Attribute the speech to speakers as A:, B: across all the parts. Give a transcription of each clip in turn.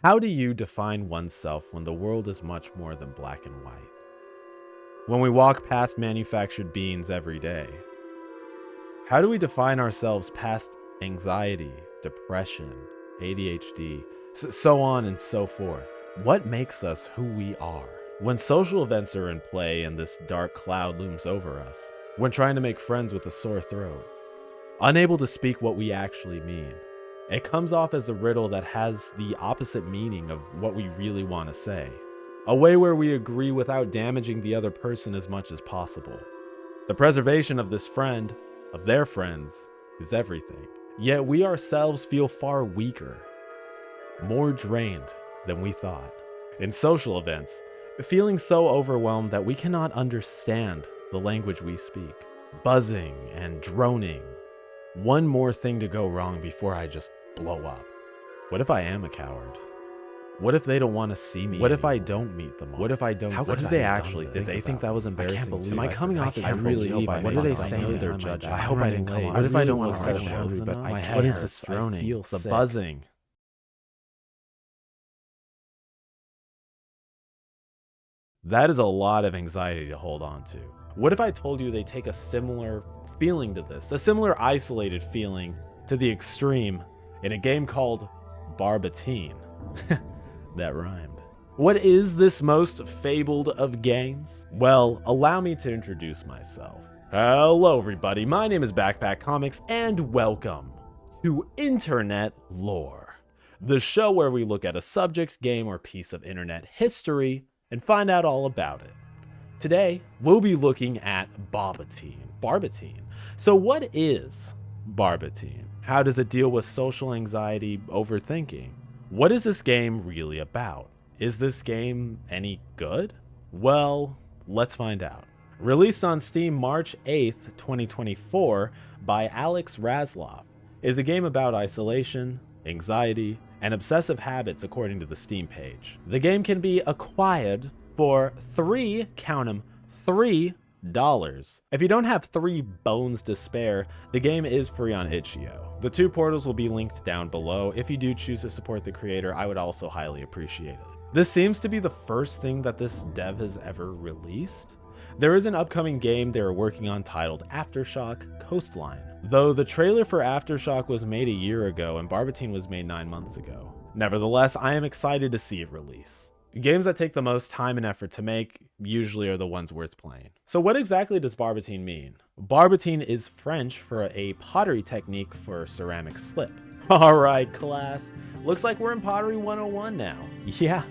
A: How do you define oneself when the world is much more than black and white? When we walk past manufactured beans every day, how do we define ourselves past anxiety, depression, ADHD, so on and so forth? What makes us who we are? When social events are in play and this dark cloud looms over us, when trying to make friends with a sore throat, unable to speak what we actually mean, it comes off as a riddle that has the opposite meaning of what we really want to say. A way where we agree without damaging the other person as much as possible. The preservation of this friend, of their friends, is everything. Yet we ourselves feel far weaker, more drained than we thought. In social events, feeling so overwhelmed that we cannot understand the language we speak. Buzzing and droning. One more thing to go wrong before I just blow up. What if I am a coward? What if they don't want to see me? What if I don't meet them? What if I don't? What did they actually? Did they think that was embarrassing? I can't believe. Am I coming off as I really leave? What do they say to their judge? I hope I didn't come. What if I don't want to set them boundary? But my head hurts. What is this droning? The buzzing. That is a lot of anxiety to hold on to. What if I told you they take a similar feeling to this, a similar isolated feeling to the extreme in a game called Barbotine? That rhymed. What is this most fabled of games? Well, allow me to introduce myself. Hello everybody, my name is Backpack Comics and welcome to Internet Lore, the show where we look at a subject, game, or piece of internet history and find out all about it. Today, we'll be looking at Barbotine. So what is Barbotine? How does it deal with social anxiety, overthinking? What is this game really about? Is this game any good? Well, let's find out. Released on Steam March 8th, 2024 by Alex Razloff, is a game about isolation, anxiety, and obsessive habits according to the Steam page. The game can be acquired for $3. If you don't have 3 bones to spare, the game is free on itchio. The 2 portals will be linked down below. If you do choose to support the creator, I would also highly appreciate it. This seems to be the first thing that this dev has ever released. There is an upcoming game they are working on titled Aftershock Coastline, though the trailer for Aftershock was made a year ago and Barbotine was made 9 months ago. Nevertheless, I am excited to see it release. Games that take the most time and effort to make usually are the ones worth playing. So what exactly does Barbotine mean? Barbotine is French for a pottery technique for ceramic slip. Alright class, looks like we're in Pottery 101 now. Yeah,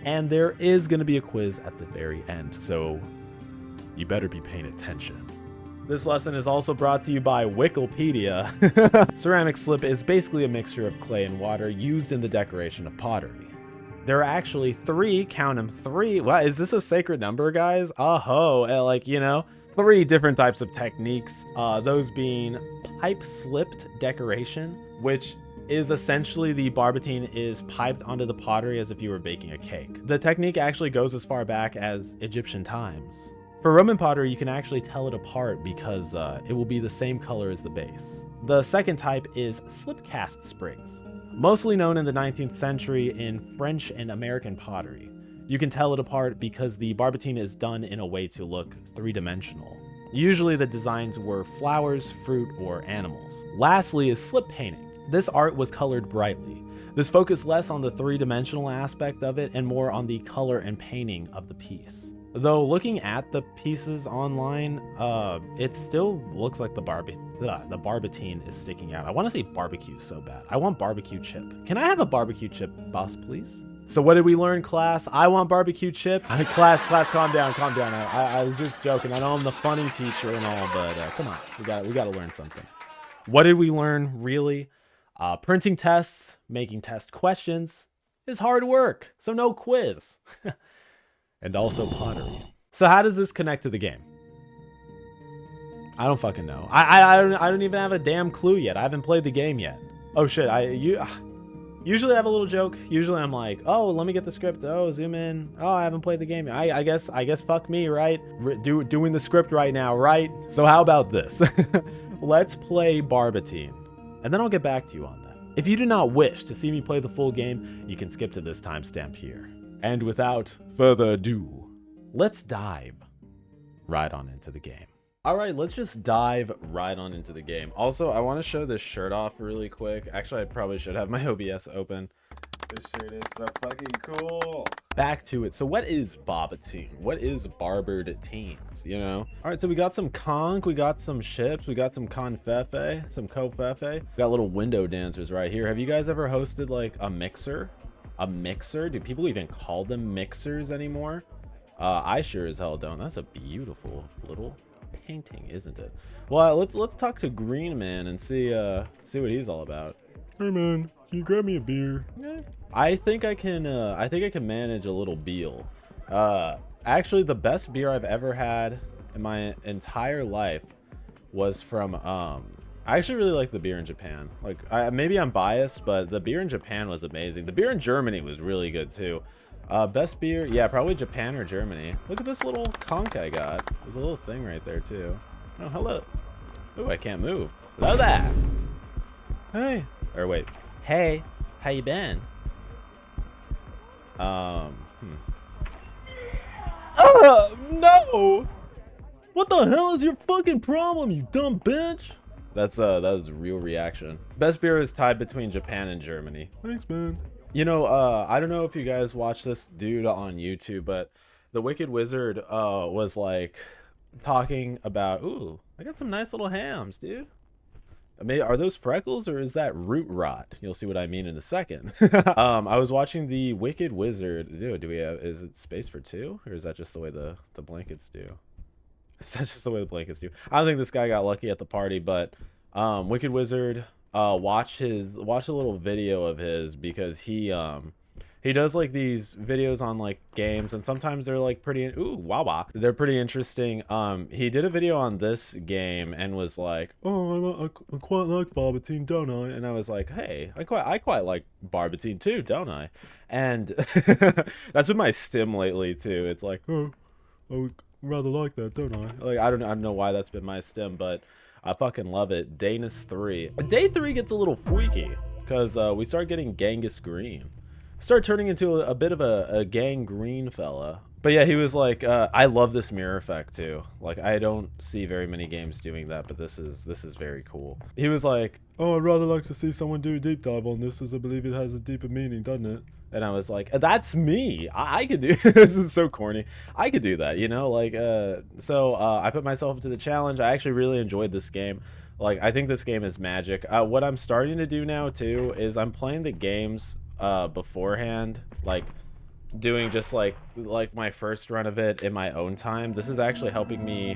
A: and there is going to be a quiz at the very end, so you better be paying attention. This lesson is also brought to you by Wikipedia. Ceramic slip is basically a mixture of clay and water used in the decoration of pottery. There are actually 3, count them, 3. What, is this a sacred number, guys? Like, 3 different types of techniques. Those being pipe slipped decoration, which is essentially the Barbotine is piped onto the pottery as if you were baking a cake. The technique actually goes as far back as Egyptian times. For Roman pottery, you can actually tell it apart because it will be the same color as the base. The second type is slip cast sprigs, mostly known in the 19th century in French and American pottery. You can tell it apart because the Barbotine is done in a way to look 3-dimensional. Usually the designs were flowers, fruit, or animals. Lastly is slip painting. This art was colored brightly. This focused less on the 3-dimensional aspect of it and more on the color and painting of the piece. Though looking at the pieces online, it still looks like the Barbotine is sticking out. I want to say barbecue so bad. I want barbecue chip. Can I have a barbecue chip, boss, please? So what did we learn, class? I want barbecue chip. Class, calm down. I was just joking. I know I'm the funny teacher and all, but come on, we got to learn something. What did we learn, really? Printing tests, making test questions is hard work, so no quiz. And also pottery. So how does this connect to the game? I don't fucking know. I don't even have a damn clue yet. I haven't played the game yet. Oh shit, usually I have a little joke. Usually I'm like, oh, let me get the script. Oh, zoom in. Oh, I haven't played the game yet. I guess fuck me, right? Doing the script right now, right? So how about this? Let's play Barbotine, and then I'll get back to you on that. If you do not wish to see me play the full game, you can skip to this timestamp here. And without further ado, let's dive right on into the game. All right, let's just dive right on into the game. Also, I want to show this shirt off really quick. Actually, I probably should have my OBS open.
B: This shirt is so fucking cool.
A: Back to it. So what is Barbotine? What is Barbotines, you know? All right, so we got some conch, we got some ships, we got some confefe, some covfefe. We got little window dancers right here. Have you guys ever hosted like a mixer? A mixer? Do people even call them mixers anymore? I sure as hell don't. That's a beautiful little painting, isn't it? Well, let's talk to Green Man and see what he's all about.
B: Hey man, can you grab me a beer?
A: Yeah. I think I can manage a little beer. Actually, the best beer I've ever had in my entire life was from I actually really like the beer in Japan. Like, maybe I'm biased, but the beer in Japan was amazing. The beer in Germany was really good too. Best beer, yeah, probably Japan or Germany. Look at this little conch I got. There's a little thing right there too. Oh, hello. Oh, I can't move. Hello there. Hey. Or wait. Hey, how you been? No! What the hell is your fucking problem, you dumb bitch? That was a real reaction. Best beer is tied between Japan and Germany.
B: Thanks, man.
A: You know, I don't know if you guys watch this dude on YouTube, but the Wicked Wizard was like talking about, ooh, I got some nice little hams, dude. I mean, are those freckles or is that root rot? You'll see what I mean in a second. I was watching the Wicked Wizard. Dude, is it space for two? Or is that just the way the blankets do? Is that just the way the blankets do? I don't think this guy got lucky at the party, but Wicked Wizard, watch a little video of his because he does like these videos on like games, and sometimes they're like pretty they're pretty interesting. He did a video on this game and was like, oh, I quite like Barbotine, don't I? And I was like, hey, I quite like Barbotine too, don't I? And that's been my stim lately too. It's like, oh, I would rather like that, don't I? Like, I don't know why that's been my stim, but I fucking love it. Danis 3. Day 3 gets a little freaky because we start getting Genghis Green. Start turning into a bit of a gang green fella. But yeah, he was like, I love this mirror effect too. Like, I don't see very many games doing that, but this is very cool. He was like, oh, I'd rather like to see someone do a deep dive on this, as I believe it has a deeper meaning, doesn't it? And I was like, that's me. I could do this. Is so corny. I could do that, you know? Like, so I put myself to the challenge. I actually really enjoyed this game. Like, I think this game is magic. What I'm starting to do now too is I'm playing the games beforehand, like doing just like my first run of it in my own time. This is actually helping me.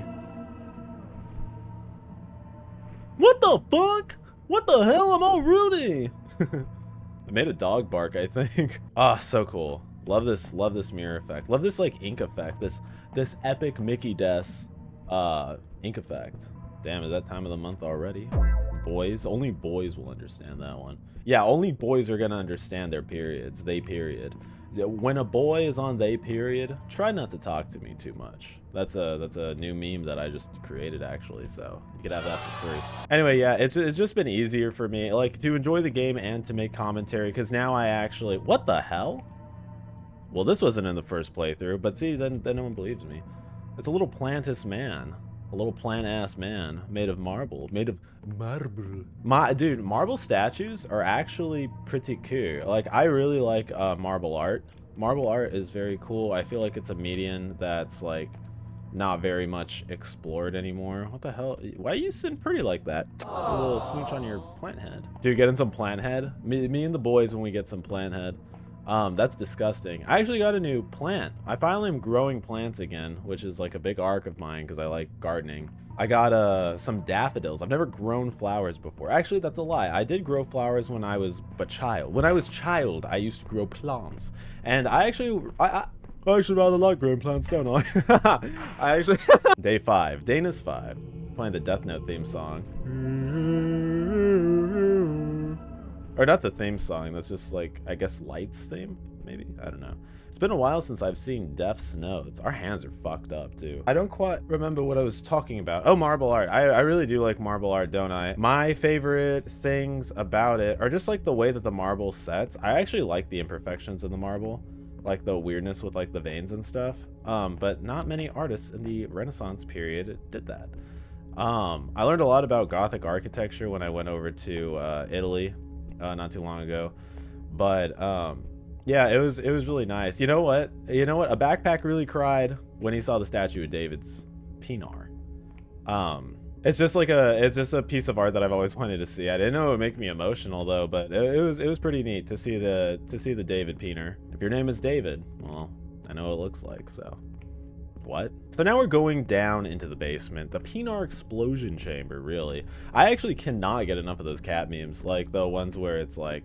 A: What the fuck? What the hell? I'm all Rudy. I made a dog bark, I think. Ah, so cool. Love this mirror effect. Love this like ink effect. This epic Mickey Des ink effect. Damn, is that time of the month already? Boys, only boys will understand that one. Yeah, only boys are gonna understand their periods. They period. When a boy is on they period, try not to talk to me too much. That's a new meme that I just created actually, so you could have that for free. Anyway, yeah, it's just been easier for me like to enjoy the game and to make commentary, because now I actually, what the hell? Well, this wasn't in the first playthrough, but see, then no one believes me. It's a little plantus man. A little plant-ass man made of marble. Made of marble. Dude, marble statues are actually pretty cool. Like, I really like marble art. Marble art is very cool. I feel like it's a medium that's, like, not very much explored anymore. What the hell? Why are you sitting pretty like that? A little smooch on your plant head. Dude, getting some plant head? Me and the boys when we get some plant head. That's disgusting. I actually got a new plant. I finally am growing plants again, which is like a big arc of mine because I like gardening. I got some daffodils. I've never grown flowers before. Actually, that's a lie. I did grow flowers when I was a child. When I was child, I used to grow plants. And I actually rather like growing plants, don't I? I actually... Day 5. Danis 5. Playing the Death Note theme song. Or not the theme song, that's just like, I guess, Light's theme? maybe? I don't know. It's been a while since I've seen Death's Notes. Our hands are fucked up, too. I don't quite remember what I was talking about. Oh, marble art. I really do like marble art, don't I? My favorite things about it are just like the way that the marble sets. I actually like the imperfections in the marble, like the weirdness with like the veins and stuff. But not many artists in the Renaissance period did that. I learned a lot about Gothic architecture when I went over to Italy not too long ago. But yeah, it was really nice. You know what? A backpack really cried when he saw the statue of David's Pinar. It's just a piece of art that I've always wanted to see. I didn't know it would make me emotional though, but it was pretty neat to see the David Pinar. If your name is David, well, I know what it looks like, so. What? So now we're going down into the basement, the Pinar explosion chamber, really. I actually cannot get enough of those cat memes, like the ones where it's like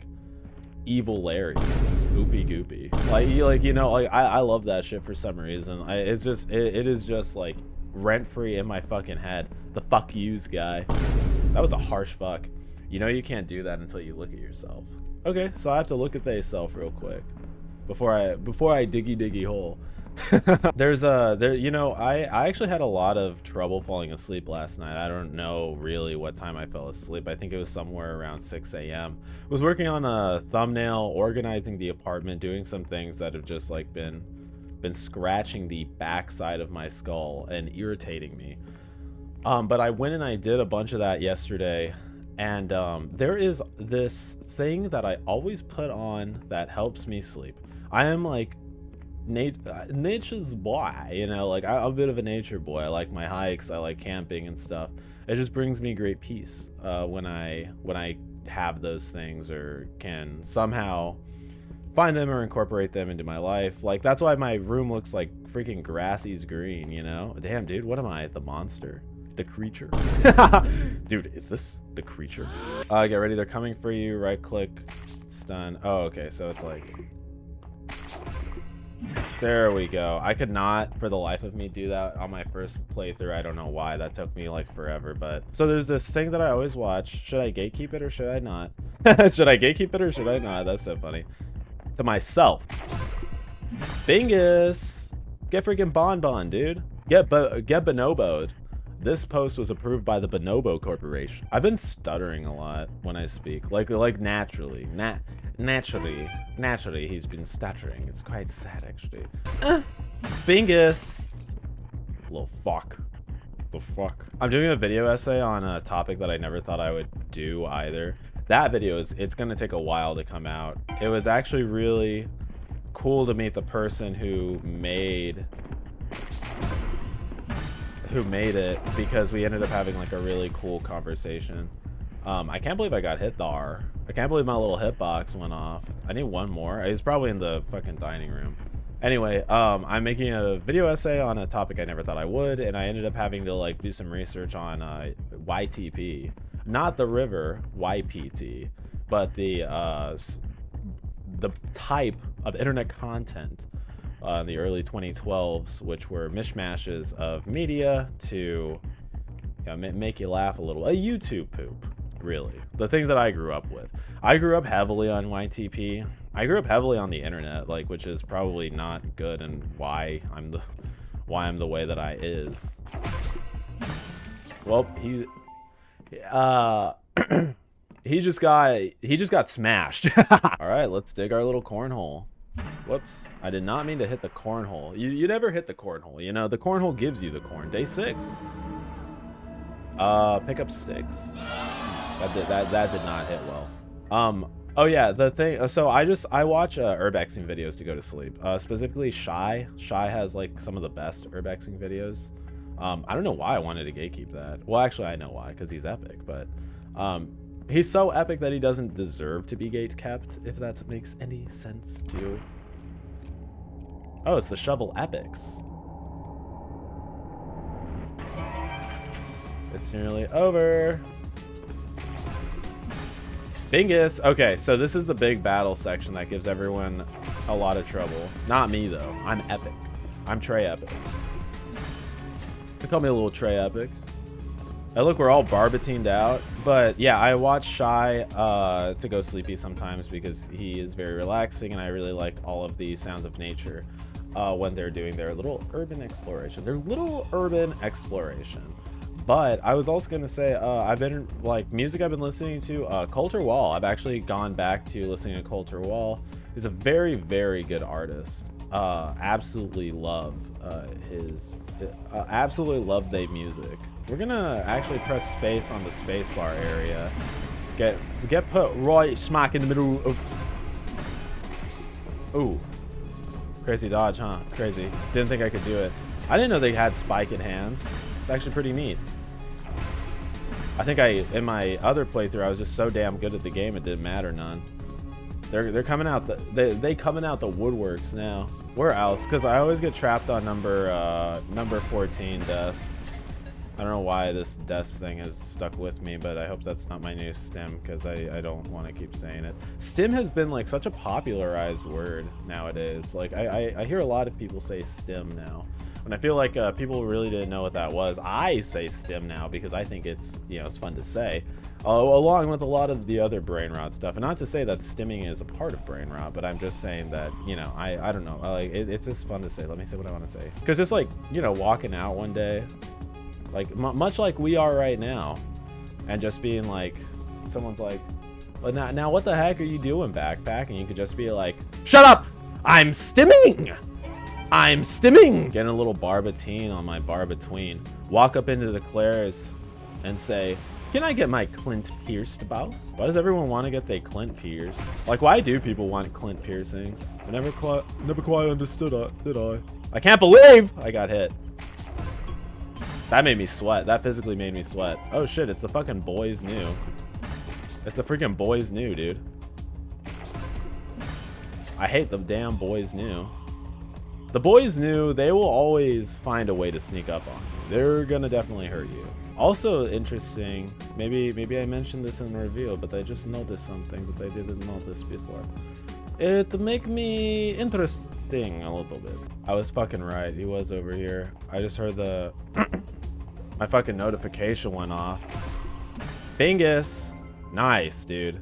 A: Evil Larry, Oopie Goopy. I love that shit for some reason. It is just like rent-free in my fucking head. The fuck yous guy. That was a harsh fuck. You know you can't do that until you look at yourself. Okay, so I have to look at thyself real quick before I diggy hole. I actually had a lot of trouble falling asleep last night. I don't know really what time I fell asleep. I think it was somewhere around 6 a.m. Was working on a thumbnail, organizing the apartment, doing some things that have just like been scratching the backside of my skull and irritating me. But I went and I did a bunch of that yesterday, and there is this thing that I always put on that helps me sleep. I am like nature's boy, you know, like I'm a bit of a nature boy. I like my hikes, I like camping and stuff. It just brings me great peace when I have those things or can somehow find them or incorporate them into my life. Like that's why my room looks like freaking Grassy's green, you know. Damn, dude, what am I, the monster, the creature? Dude, is this the creature? Get ready, they're coming for you. Right click, stun. Oh, okay, so it's like, there we go. I could not for the life of me do that on my first playthrough. I don't know why. That took me like forever. But so there's this thing that I always watch. Should I gatekeep it or should I not? Should I gatekeep it or should I not? That's so funny. To myself. Bingus. Get freaking Bonbon, dude. Get bonoboed. This post was approved by the Bonobo Corporation. I've been stuttering a lot when I speak. Like naturally. Naturally, he's been stuttering. It's quite sad, actually. Bingus. Little fuck. The fuck. I'm doing a video essay on a topic that I never thought I would do either. That video it's gonna take a while to come out. It was actually really cool to meet the person who made it, because we ended up having like a really cool conversation. I can't believe I got hit there. I can't believe my little hitbox went off. I need one more. He's probably in the fucking dining room. Anyway, I'm making a video essay on a topic I never thought I would, and I ended up having to like do some research on YTP, not the river YPT, but the type of internet content in the early 2012s, which were mishmashes of media to make you laugh a little. A YouTube poop, really. The things that I grew up with. I grew up heavily on YTP. I grew up heavily on the internet, like, which is probably not good, and why I'm the way that I is. Well, he just got smashed. All right, let's dig our little cornhole. Whoops, I did not mean to hit the cornhole. You never hit the cornhole, you know. The cornhole gives you the corn. Day 6. Pick up sticks. That did not hit well. Oh yeah, the thing. So I watch urbexing videos to go to sleep. Specifically Shy. Shy has like some of the best urbexing videos. I don't know why I wanted to gatekeep that. Well, actually I know why, because he's epic. But he's so epic that he doesn't deserve to be gate kept, if that makes any sense to you. Oh, it's the Shovel Epics. It's nearly over. Bingus. Okay, so this is the big battle section that gives everyone a lot of trouble. Not me, though. I'm epic. I'm Trey Epic. They call me a little Trey Epic. And look, we're all barbotined out. But yeah, I watch Shy to go sleepy sometimes because he is very relaxing, and I really like all of the sounds of nature when they're doing their little urban exploration. But I was also gonna say, I've been like music I've been listening to, Coulter Wall. I've actually gone back to listening to Coulter Wall. He's a very, very good artist. Absolutely love absolutely love their music. We're gonna actually press space on the space bar area. Get put right smack in the middle of. Ooh, crazy dodge, huh? Crazy. Didn't think I could do it. I didn't know they had spike in hands. It's actually pretty neat. I think in my other playthrough, I was just so damn good at the game it didn't matter none. They're coming out they coming out the woodworks now. Where else? Because I always get trapped on number 14 deaths. I don't know why this deaths thing has stuck with me, but I hope that's not my new stim, because I don't want to keep saying it. Stim has been like such a popularized word nowadays. Like I hear a lot of people say stim now. And I feel like people really didn't know what that was. I say stim now because I think it's, you know, it's fun to say, along with a lot of the other brain rot stuff. And not to say that stimming is a part of brain rot, but I'm just saying that, you know, I don't know, like it's just fun to say. Let me say what I want to say, because it's like, you know, walking out one day, like much like we are right now, and just being like, someone's like, well, now what the heck are you doing, backpack? And you could just be like, shut up, I'm stimming. I'm stimming! Getting a little Barbotine on my Barbotine. Walk up into the Claire's and say, can I get my Clint pierced, boss? Why does everyone want to get their Clint pierced? Like, why do people want Clint piercings? I never quite understood it, did I? I can't believe I got hit. That made me sweat. That physically made me sweat. Oh shit, it's the fucking boys new. It's the freaking boys new, dude. I hate the damn boys new. The boys knew they will always find a way to sneak up on you. They're gonna definitely hurt you. Also interesting, maybe I mentioned this in the review, but I just noticed something that I didn't notice before. It make me interesting a little bit. I was fucking right, he was over here. I just heard the my fucking notification went off. Bingus. Nice, dude.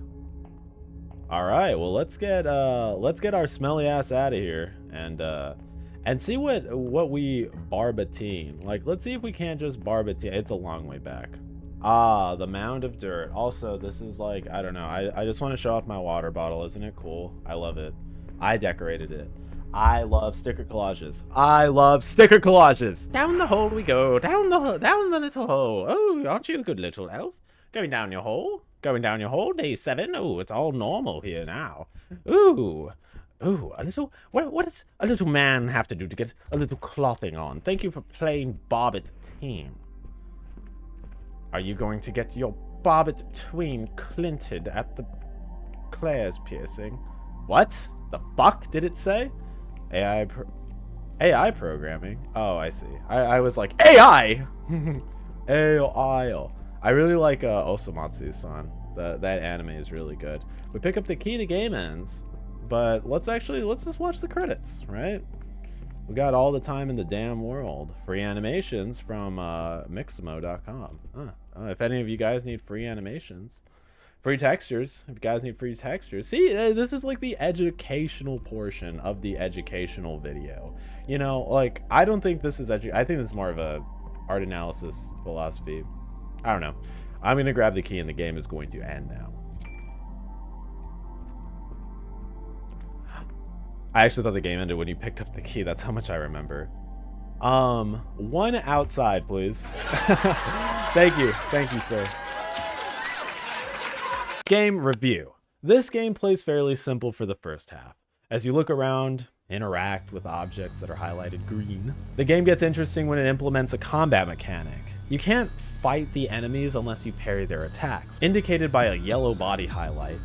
A: All right, well, let's get our smelly ass out of here and see what we Barbotine. Like, let's see if we can't just Barbotine. It's a long way back. Ah, the mound of dirt. Also, this is like, I don't know. I just want to show off my water bottle. Isn't it cool? I love it. I decorated it. I love sticker collages. I love sticker collages. Down the hole we go. Down the little hole. Oh, aren't you a good little elf? Going down your hole. Going down your hole. Day 7. Oh, it's all normal here now. Ooh. Ooh, a little, what does a little man have to do to get a little clothing on? Thank you for playing Barbotine. Are you going to get your Barbotine clinted at the Claire's piercing? What the fuck did it say? AI programming. Oh, I see. I was like, AI! AI. I really like Osamatsu-san. That anime is really good. We pick up the key to game ends. But let's just watch the credits, right? We got all the time in the damn world. Free animations from Mixamo.com. If any of you guys need free animations, free textures, if you guys need free textures. See, this is like the educational portion of the educational video. You know, like, I don't think this is I think this is more of a art analysis philosophy. I don't know. I'm going to grab the key and the game is going to end now. I actually thought the game ended when you picked up the key. That's how much I remember. One outside, please. Thank you, sir. Game review. This game plays fairly simple for the first half. As you look around, interact with objects that are highlighted green, the game gets interesting when it implements a combat mechanic. You can't fight the enemies unless you parry their attacks, indicated by a yellow body highlight.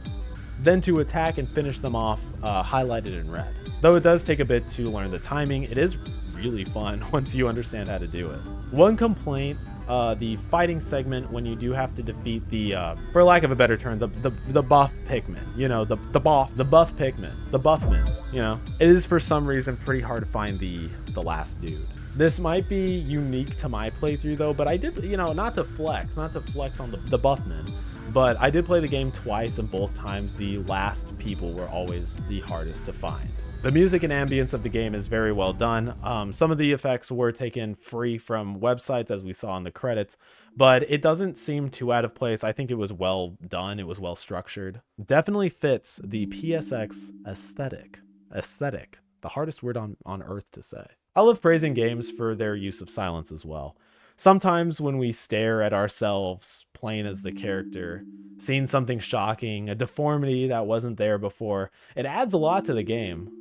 A: Then to attack and finish them off, highlighted in red. Though it does take a bit to learn the timing, it is really fun once you understand how to do it. One complaint the fighting segment when you do have to defeat the, for lack of a better term, the buff Pikmin. You know, the buff Pikmin, the buffman. You know, it is for some reason pretty hard to find the last dude. This might be unique to my playthrough though, but I did, you know, not to flex on the buffman, but I did play the game twice, and both times the last people were always the hardest to find. The music and ambience of the game is very well done. Some of the effects were taken free from websites, as we saw in the credits, but it doesn't seem too out of place. I think it was well done. It was well structured. Definitely fits the PSX aesthetic. Aesthetic, the hardest word on earth to say. I love praising games for their use of silence as well. Sometimes when we stare at ourselves playing as the character, seeing something shocking, a deformity that wasn't there before, it adds a lot to the game.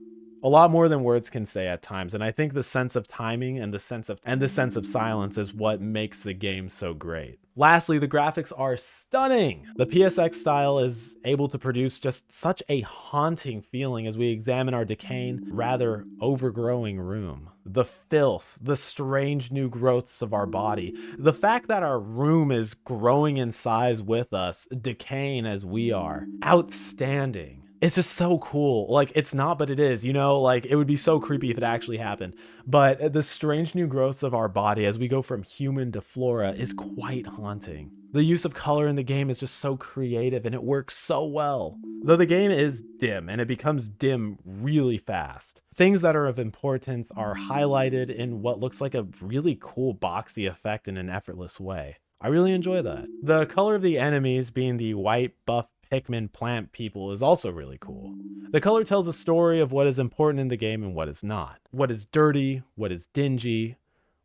A: A lot more than words can say at times, and I think the sense of timing and the sense of silence is what makes the game so great. Lastly, the graphics are stunning. The PSX style is able to produce just such a haunting feeling as we examine our decaying, rather overgrowing room. The filth, the strange new growths of our body, the fact that our room is growing in size with us, decaying as we are. Outstanding. It's just so cool. Like, it's not, but it is, you know, like it would be so creepy if it actually happened. But the strange new growths of our body as we go from human to flora is quite haunting. The use of color in the game is just so creative and it works so well. Though the game is dim and it becomes dim really fast. Things that are of importance are highlighted in what looks like a really cool boxy effect in an effortless way. I really enjoy that. The color of the enemies being the white buff Pikmin plant people is also really cool. The color tells a story of what is important in the game and what is not. What is dirty, what is dingy,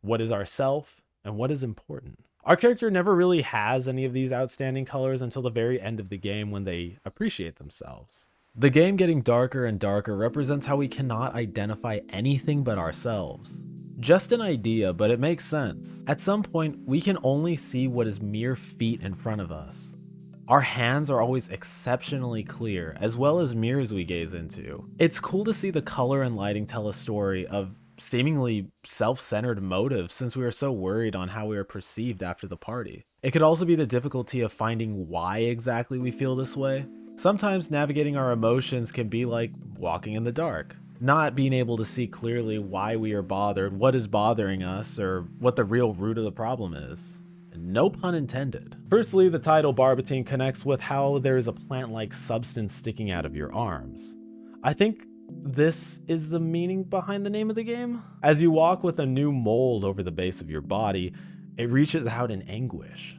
A: what is ourself, and what is important. Our character never really has any of these outstanding colors until the very end of the game when they appreciate themselves. The game getting darker and darker represents how we cannot identify anything but ourselves. Just an idea, but it makes sense. At some point, we can only see what is mere feet in front of us. Our hands are always exceptionally clear, as well as mirrors we gaze into. It's cool to see the color and lighting tell a story of seemingly self-centered motives since we are so worried on how we are perceived after the party. It could also be the difficulty of finding why exactly we feel this way. Sometimes navigating our emotions can be like walking in the dark. Not being able to see clearly why we are bothered, what is bothering us, or what the real root of the problem is. No pun intended. Firstly, the title Barbotine connects with how there is a plant-like substance sticking out of your arms. I think this is the meaning behind the name of the game. As you walk with a new mold over the base of your body, it reaches out in anguish.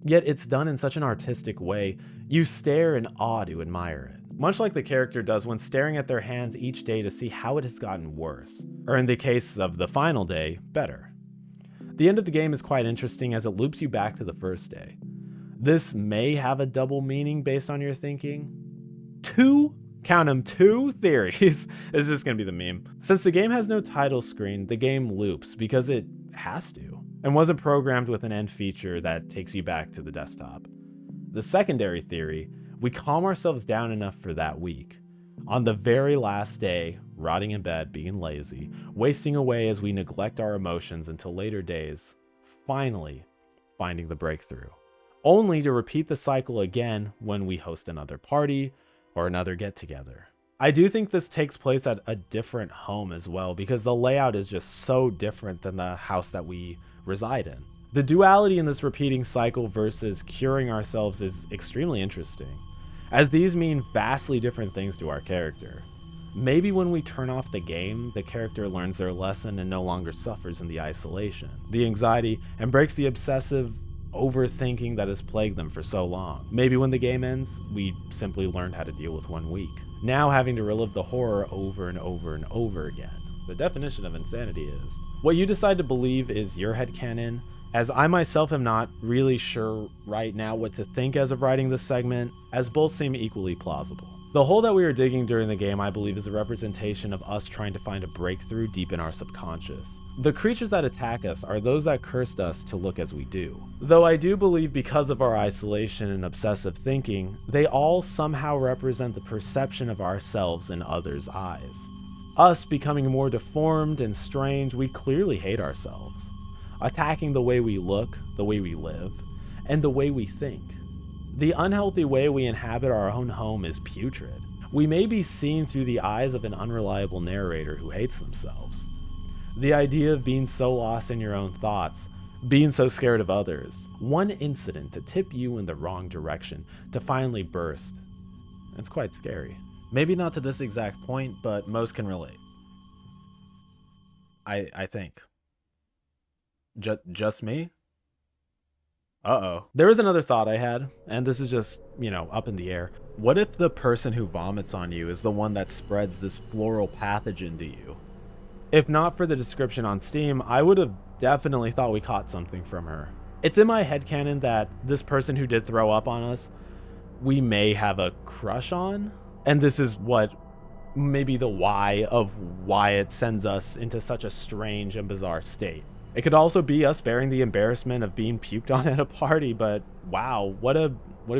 A: Yet it's done in such an artistic way, you stare in awe to admire it. Much like the character does when staring at their hands each day to see how it has gotten worse, or in the case of the final day, better. The end of the game is quite interesting as it loops you back to the first day. This may have a double meaning based on your thinking. Count them, 2 theories. It's just gonna be the meme. Since the game has no title screen, the game loops because it has to, and wasn't programmed with an end feature that takes you back to the desktop. The secondary theory, we calm ourselves down enough for that week. On the very last day, rotting in bed, being lazy, wasting away as we neglect our emotions until later days, finally finding the breakthrough. Only to repeat the cycle again when we host another party or another get-together. I do think this takes place at a different home as well because the layout is just so different than the house that we reside in. The duality in this repeating cycle versus curing ourselves is extremely interesting, as these mean vastly different things to our character. Maybe when we turn off the game, the character learns their lesson and no longer suffers in the isolation, the anxiety, and breaks the obsessive overthinking that has plagued them for so long. Maybe when the game ends, we simply learned how to deal with 1 week, now having to relive the horror over and over and over again. The definition of insanity is what you decide to believe is your headcanon, as I myself am not really sure right now what to think as of writing this segment, as both seem equally plausible. The hole that we are digging during the game, I believe, is a representation of us trying to find a breakthrough deep in our subconscious. The creatures that attack us are those that cursed us to look as we do. Though I do believe because of our isolation and obsessive thinking, they all somehow represent the perception of ourselves in others' eyes. Us becoming more deformed and strange, we clearly hate ourselves. attacking the way we look, the way we live, and the way we think. The unhealthy way we inhabit our own home is putrid. We may be seen through the eyes of an unreliable narrator who hates themselves. The idea of being so lost in your own thoughts, being so scared of others, one incident to tip you in the wrong direction, to finally burst. It's quite scary. Maybe not to this exact point, but most can relate. I think. Just me? Uh-oh. There was another thought I had, and this is just, up in the air. What if the person who vomits on you is the one that spreads this floral pathogen to you? If not for the description on Steam, I would have definitely thought we caught something from her. It's in my headcanon that this person who did throw up on us, we may have a crush on. And this is what maybe the why of why it sends us into such a strange and bizarre state. It could also be us bearing the embarrassment of being puked on at a party, but wow, what a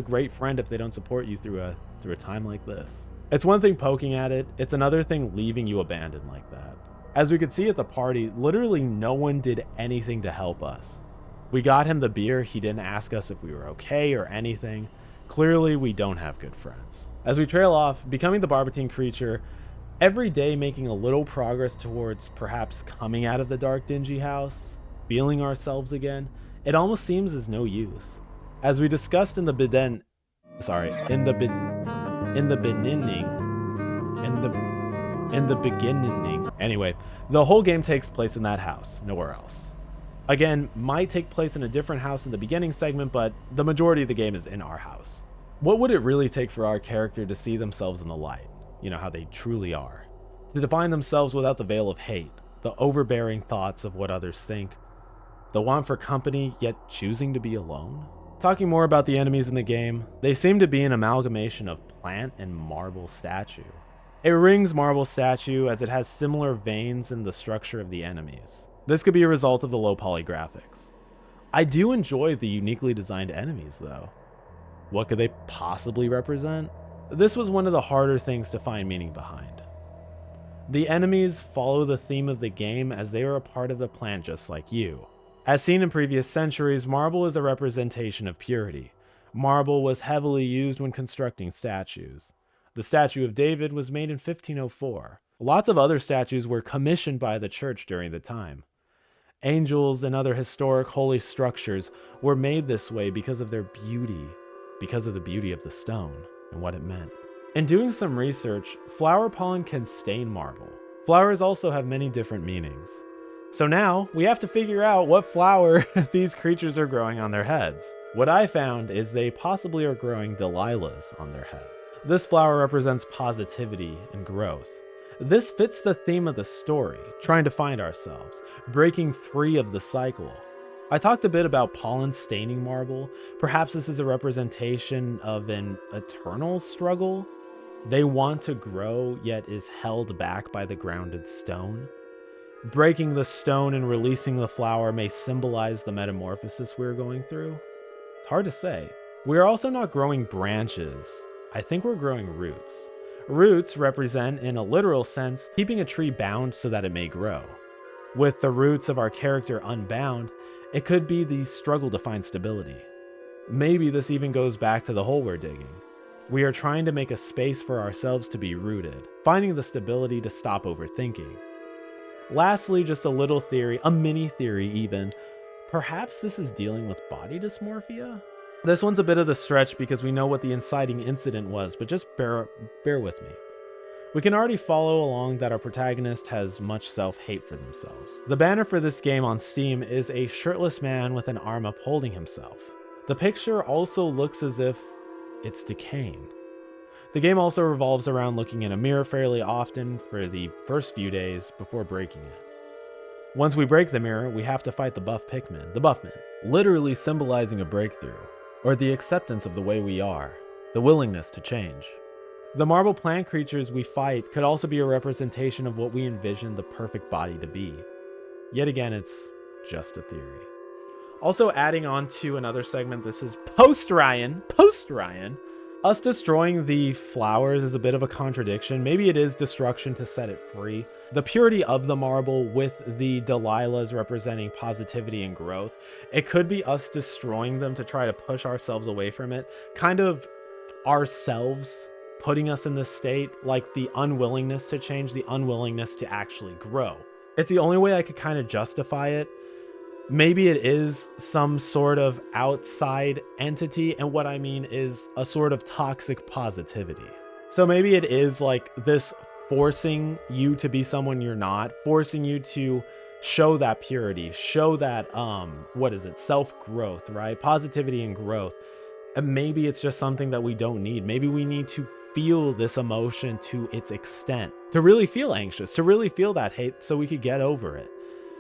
A: great friend if they don't support you through a time like this. It's one thing poking at it, it's another thing leaving you abandoned like that. As we could see at the party, literally no one did anything to help us. We got him the beer, he didn't ask us if we were okay or anything. Clearly, we don't have good friends. As we trail off, becoming the Barbotine creature, every day making a little progress towards perhaps coming out of the dark, dingy house, feeling ourselves again, it almost seems as no use. As we discussed in the beginning, anyway, the whole game takes place in that house, nowhere else. Again, might take place in a different house in the beginning segment, but the majority of the game is in our house. What would it really take for our character to see themselves in the light? How they truly are. To define themselves without the veil of hate, the overbearing thoughts of what others think, the want for company yet choosing to be alone. Talking more about the enemies in the game, they seem to be an amalgamation of plant and marble statue. It rings marble statue as it has similar veins in the structure of the enemies. This could be a result of the low poly graphics. I do enjoy the uniquely designed enemies though. What could they possibly represent? This was one of the harder things to find meaning behind. The enemies follow the theme of the game as they are a part of the plant just like you. As seen in previous centuries, marble is a representation of purity. Marble was heavily used when constructing statues. The statue of David was made in 1504. Lots of other statues were commissioned by the church during the time. Angels and other historic holy structures were made this way because of their beauty, because of the beauty of the stone and what it meant. In doing some research, flower pollen can stain marble. Flowers also have many different meanings. So now we have to figure out what flower these creatures are growing on their heads. What I found is they possibly are growing Delilahs on their heads. This flower represents positivity and growth. This fits the theme of the story, trying to find ourselves, breaking free of the cycle. I talked a bit about pollen staining marble. Perhaps this is a representation of an eternal struggle. They want to grow, yet is held back by the grounded stone. Breaking the stone and releasing the flower may symbolize the metamorphosis we're going through. It's hard to say. We are also not growing branches. I think we're growing roots. Roots represent, in a literal sense, keeping a tree bound so that it may grow. With the roots of our character unbound, it could be the struggle to find stability. Maybe this even goes back to the hole we're digging. We are trying to make a space for ourselves to be rooted, finding the stability to stop overthinking. Lastly, just a little theory, a mini theory even. Perhaps this is dealing with body dysmorphia? This one's a bit of the stretch because we know what the inciting incident was, but just bear with me. We can already follow along that our protagonist has much self-hate for themselves. The banner for this game on Steam is a shirtless man with an arm upholding himself. The picture also looks as if it's decaying. The game also revolves around looking in a mirror fairly often for the first few days before breaking it. Once we break the mirror, we have to fight the Buffman, literally symbolizing a breakthrough, or the acceptance of the way we are, the willingness to change. The marble plant creatures we fight could also be a representation of what we envision the perfect body to be. Yet again, it's just a theory. Also adding on to another segment, this is post Ryan. Us destroying the flowers is a bit of a contradiction. Maybe it is destruction to set it free. The purity of the marble with the Delilahs representing positivity and growth, it could be us destroying them to try to push ourselves away from it. Kind of ourselves putting us in this state, like the unwillingness to change, the unwillingness to actually grow. It's the only way I could kind of justify it. Maybe it is some sort of outside entity, and what I mean is a sort of toxic positivity. So maybe it is like this forcing you to be someone you're not, forcing you to show that purity, show that, self-growth, right? Positivity and growth. And maybe it's just something that we don't need. Maybe we need to feel this emotion to its extent, to really feel anxious, to really feel that hate so we could get over it.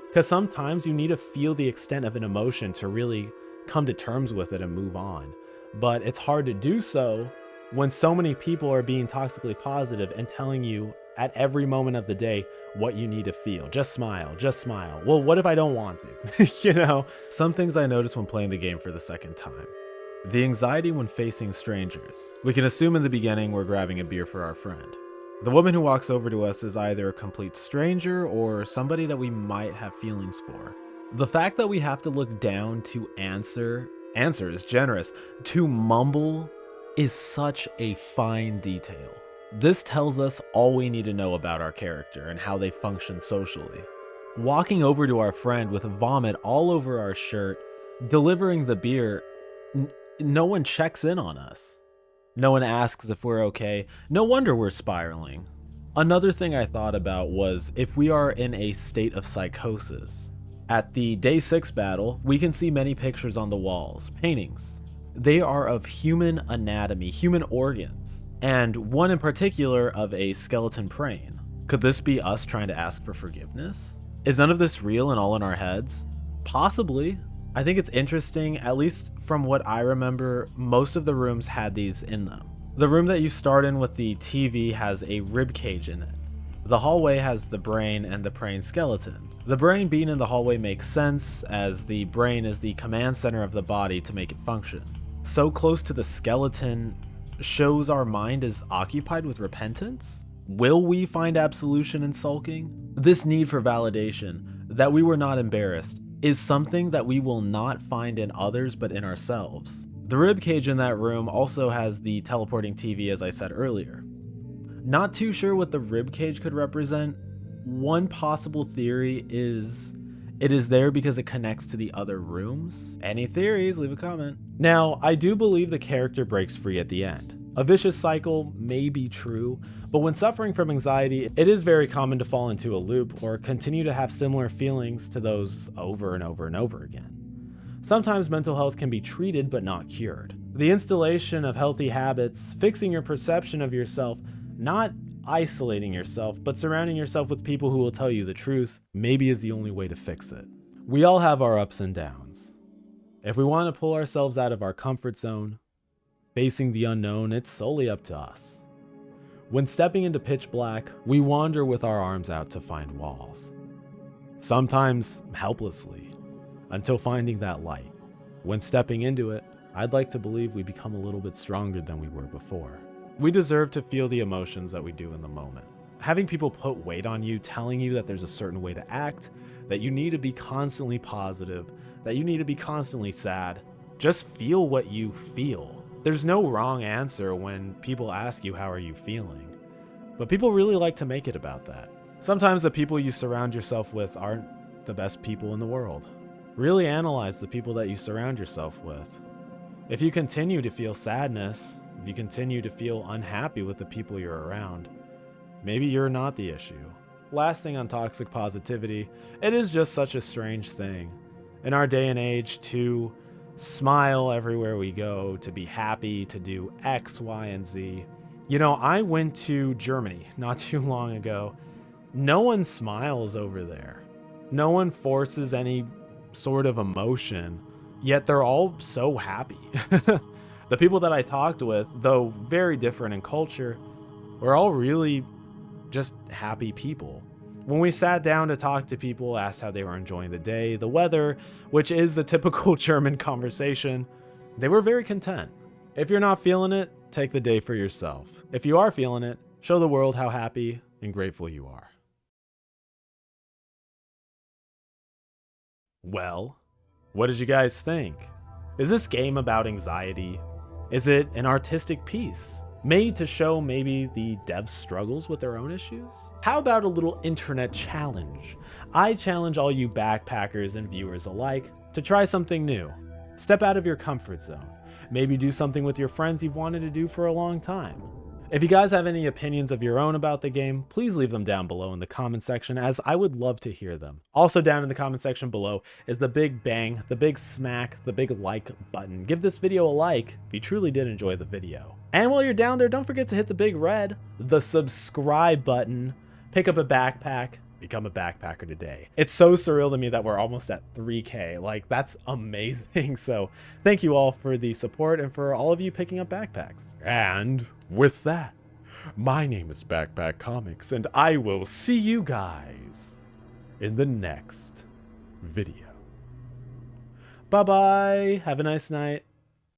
A: Because sometimes you need to feel the extent of an emotion to really come to terms with it and move on. But it's hard to do so when so many people are being toxically positive and telling you at every moment of the day what you need to feel. Just smile, just smile. Well, what if I don't want to? Some things I noticed when playing the game for the second time. The anxiety when facing strangers. We can assume in the beginning we're grabbing a beer for our friend. The woman who walks over to us is either a complete stranger or somebody that we might have feelings for. The fact that we have to look down to answer is generous, to mumble is such a fine detail. This tells us all we need to know about our character and how they function socially. Walking over to our friend with vomit all over our shirt, delivering the beer, no one checks in on us. No one asks if we're okay. No wonder we're spiraling. Another thing I thought about was if we are in a state of psychosis. At the day 6 battle, we can see many pictures on the walls, paintings. They are of human anatomy, human organs, and one in particular of a skeleton praying. Could this be us trying to ask for forgiveness? Is none of this real and all in our heads? Possibly. I think it's interesting, at least from what I remember, most of the rooms had these in them. The room that you start in with the TV has a rib cage in it. The hallway has the brain and the praying skeleton. The brain being in the hallway makes sense, as the brain is the command center of the body to make it function. So close to the skeleton shows our mind is occupied with repentance? Will we find absolution in sulking? This need for validation, that we were not embarrassed, is something that we will not find in others but in ourselves. The ribcage in that room also has the teleporting TV, as I said earlier. Not too sure what the ribcage could represent. One possible theory is it is there because it connects to the other rooms. Any theories? Leave a comment. Now, I do believe the character breaks free at the end. A vicious cycle may be true, but when suffering from anxiety, it is very common to fall into a loop or continue to have similar feelings to those over and over and over again. Sometimes mental health can be treated but not cured. The installation of healthy habits, fixing your perception of yourself, not isolating yourself, but surrounding yourself with people who will tell you the truth, maybe is the only way to fix it. We all have our ups and downs. If we want to pull ourselves out of our comfort zone, facing the unknown, it's solely up to us. When stepping into pitch black, we wander with our arms out to find walls. Sometimes helplessly, until finding that light. When stepping into it, I'd like to believe we become a little bit stronger than we were before. We deserve to feel the emotions that we do in the moment. Having people put weight on you, telling you that there's a certain way to act, that you need to be constantly positive, that you need to be constantly sad, just feel what you feel. There's no wrong answer when people ask you how are you feeling, but people really like to make it about that. Sometimes the people you surround yourself with aren't the best people in the world. Really analyze the people that you surround yourself with. If you continue to feel sadness, if you continue to feel unhappy with the people you're around, maybe you're not the issue. Last thing on toxic positivity, it is just such a strange thing. In our day and age, to smile everywhere we go, to be happy, to do X, Y, and Z. I went to Germany not too long ago. No one smiles over there. No one forces any sort of emotion, yet they're all so happy. The people that I talked with, though very different in culture, were all really just happy people. When we sat down to talk to people, asked how they were enjoying the day, the weather, which is the typical German conversation, they were very content. If you're not feeling it, take the day for yourself. If you are feeling it, show the world how happy and grateful you are. Well, what did you guys think? Is this game about anxiety? Is it an artistic piece made to show maybe the devs' struggles with their own issues? How about a little internet challenge? I challenge all you backpackers and viewers alike to try something new. Step out of your comfort zone. Maybe do something with your friends you've wanted to do for a long time. If you guys have any opinions of your own about the game, please leave them down below in the comment section, as I would love to hear them. Also down in the comment section below is the big bang, the big smack, the big like button. Give this video a like if you truly did enjoy the video. And while you're down there, don't forget to hit the big red, the subscribe button, pick up a backpack, become a backpacker today. It's so surreal to me that we're almost at 3K. Like, that's amazing. So thank you all for the support and for all of you picking up backpacks. And with that, my name is Backpack Comics, and I will see you guys in the next video. Bye-bye. Have a nice night.